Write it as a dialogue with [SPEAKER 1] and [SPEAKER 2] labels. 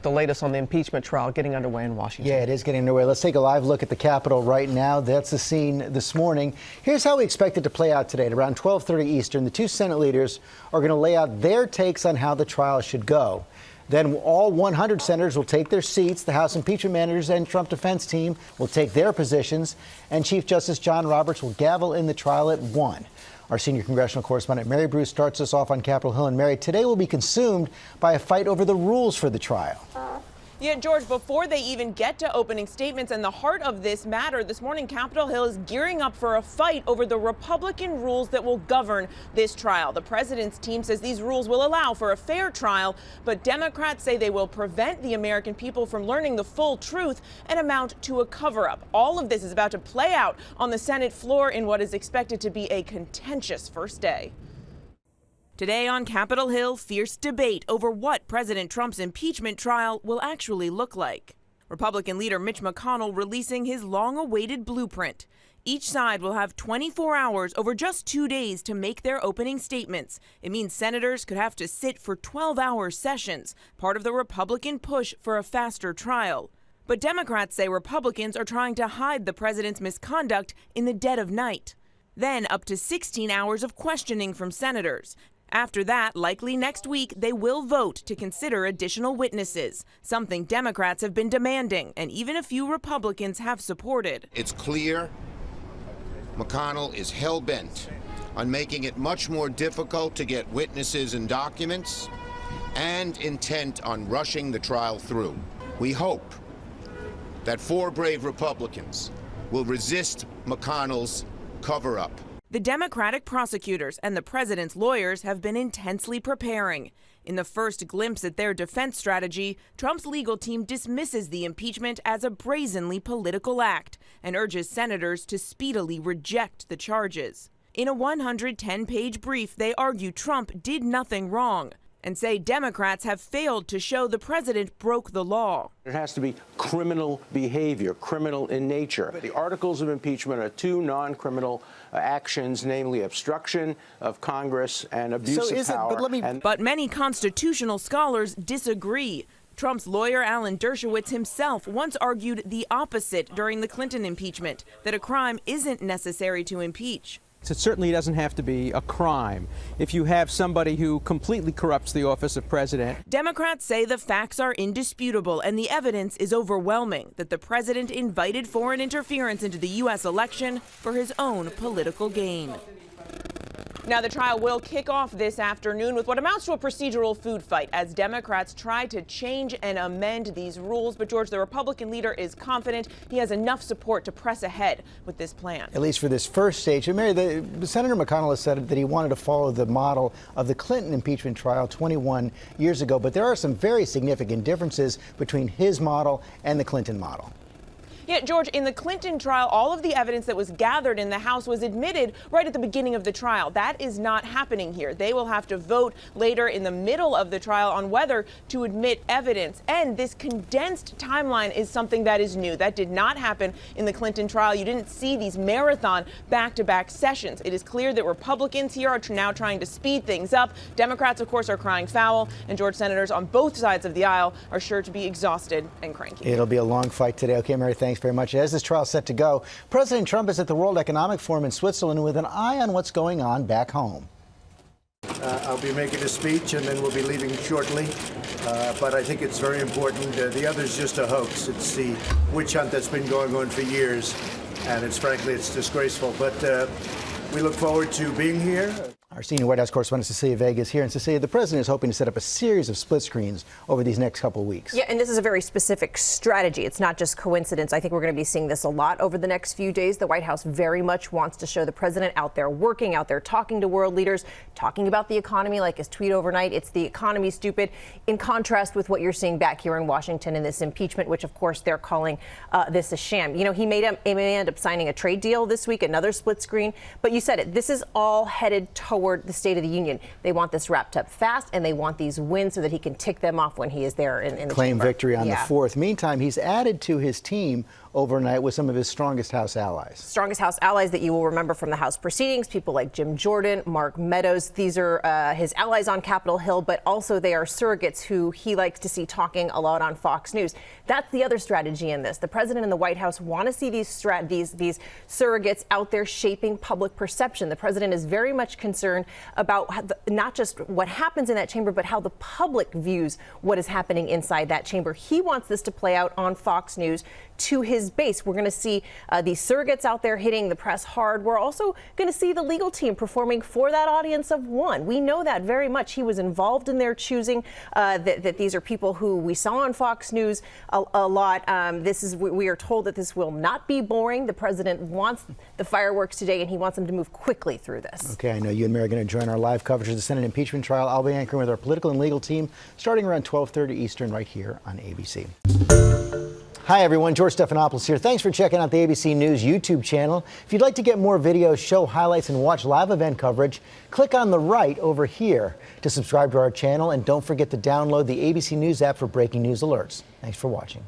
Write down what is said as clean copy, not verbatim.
[SPEAKER 1] The latest on the impeachment trial getting underway in Washington.
[SPEAKER 2] Yeah, it is getting underway. Let's take a live look at the Capitol right now. That's the scene this morning. Here's how we expect it to play out today. At around 12:30 Eastern, the two Senate leaders are going to lay out their takes on how the trial should go. Then all 100 senators will take their seats. The House impeachment managers and Trump defense team will take their positions. And Chief Justice John Roberts will gavel in the trial at 1. Our senior congressional correspondent Mary Bruce starts us off on Capitol Hill. And Mary, today will be consumed by a fight over the rules for the trial.
[SPEAKER 3] Yeah, George, before they even get to opening statements and the heart of this matter, this morning Capitol Hill is gearing up for a fight over the Republican rules that will govern this trial. The president's team says these rules will allow for a fair trial, but Democrats say they will prevent the American people from learning the full truth and amount to a cover-up. All of this is about to play out on the Senate floor in what is expected to be a contentious first day. Today on Capitol Hill, fierce debate over what President Trump's impeachment trial will actually look like. Republican leader Mitch McConnell releasing his long-awaited blueprint. Each side will have 24 hours over just 2 days to make their opening statements. It means senators could have to sit for 12-hour sessions, part of the Republican push for a faster trial. But Democrats say Republicans are trying to hide the president's misconduct in the dead of night. Then up to 16 hours of questioning from senators. After that, likely next week, they will vote to consider additional witnesses, something Democrats have been demanding, and even a few Republicans have supported.
[SPEAKER 4] It's clear McConnell is hell-bent on making it much more difficult to get witnesses and documents, and intent on rushing the trial through. We hope that 4 brave Republicans will resist McConnell's cover-up.
[SPEAKER 3] The Democratic prosecutors and the president's lawyers have been intensely preparing. In the first glimpse at their defense strategy, Trump's legal team dismisses the impeachment as a brazenly political act and urges senators to speedily reject the charges. In a 110-page brief, they argue Trump did nothing wrong and say Democrats have failed to show the president broke the law.
[SPEAKER 5] It has to be criminal behavior, criminal in nature. The articles of impeachment are 2 non-criminal actions, namely obstruction of Congress and abuse of power.
[SPEAKER 3] But many constitutional scholars disagree. Trump's lawyer, Alan Dershowitz, himself once argued the opposite during the Clinton impeachment, that a crime isn't necessary to impeach.
[SPEAKER 6] It certainly doesn't have to be a crime if you have somebody who completely corrupts the office of president.
[SPEAKER 3] Democrats say the facts are indisputable and the evidence is overwhelming that the president invited foreign interference into the U.S. election for his own political gain. Now, the trial will kick off this afternoon with what amounts to a procedural food fight as Democrats try to change and amend these rules. But, George, the Republican leader is confident he has enough support to press ahead with this plan.
[SPEAKER 2] At least for this first stage. And Mary, Senator McConnell has said that he wanted to follow the model of the Clinton impeachment trial 21 years ago. But there are some very significant differences between his model and the Clinton model.
[SPEAKER 3] Yeah, George, in the Clinton trial, all of the evidence that was gathered in the House was admitted right at the beginning of the trial. That is not happening here. They will have to vote later in the middle of the trial on whether to admit evidence. And this condensed timeline is something that is new. That did not happen in the Clinton trial. You didn't see these marathon back-to-back sessions. It is clear that Republicans here are now trying to speed things up. Democrats, of course, are crying foul. And, George, senators on both sides of the aisle are sure to be exhausted and cranky.
[SPEAKER 2] It'll be a long fight today. Okay, Mary, thanks very much. As this trial is set to go, President Trump is at the World Economic Forum in Switzerland with an eye on what's going on back home.
[SPEAKER 7] I'll be making a speech and then we'll be leaving shortly. But I think it's very important. The other's just a hoax. It's the witch hunt that's been going on for years. And frankly, it's disgraceful. But we look forward to being here.
[SPEAKER 2] Our senior White House correspondent Cecilia Vega is here. And Cecilia, the president is hoping to set up a series of split screens over these next couple of weeks.
[SPEAKER 8] Yeah, and this is a very specific strategy. It's not just coincidence. I think we're going to be seeing this a lot over the next few days. The White House very much wants to show the president out there working, out there talking to world leaders, talking about the economy, like his tweet overnight. It's the economy, stupid, in contrast with what you're seeing back here in Washington in this impeachment, which, of course, they're calling this a sham. You know, he may end up signing a trade deal this week, another split screen. But you said it. This is all headed toward toward the State of the Union. They want this wrapped up fast, and they want these wins so that he can tick them off when he is there in the
[SPEAKER 2] Claim
[SPEAKER 8] chamber.
[SPEAKER 2] victory on the 4th. Meantime, he's added to his team overnight with some of his strongest House allies.
[SPEAKER 8] Strongest House allies that you will remember from the House proceedings, people like Jim Jordan, Mark Meadows. These are his allies on Capitol Hill, but also they are surrogates who he likes to see talking a lot on Fox News. That's the other strategy in this. The president and the White House want to see these surrogates out there shaping public perception. The president is very much concerned about not just what happens in that chamber, but how the public views what is happening inside that chamber. He wants this to play out on Fox News to his base. We're going to see these surrogates out there hitting the press hard. We're also going to see the legal team performing for that audience of one. We know that very much. He was involved in their choosing, that these are people who we saw on Fox News a lot. We are told that this will not be boring. The president wants the fireworks today, and he wants them to move quickly through this.
[SPEAKER 2] Okay, I know you and Mary are going to join our live coverage of the Senate impeachment trial. I'll be anchoring with our political and legal team starting around 12:30 Eastern right here on ABC. Hi, everyone. George Stephanopoulos here. Thanks for checking out the ABC News YouTube channel. If you'd like to get more videos, show highlights, and watch live event coverage, click on the right over here to subscribe to our channel. And don't forget to download the ABC News app for breaking news alerts. Thanks for watching.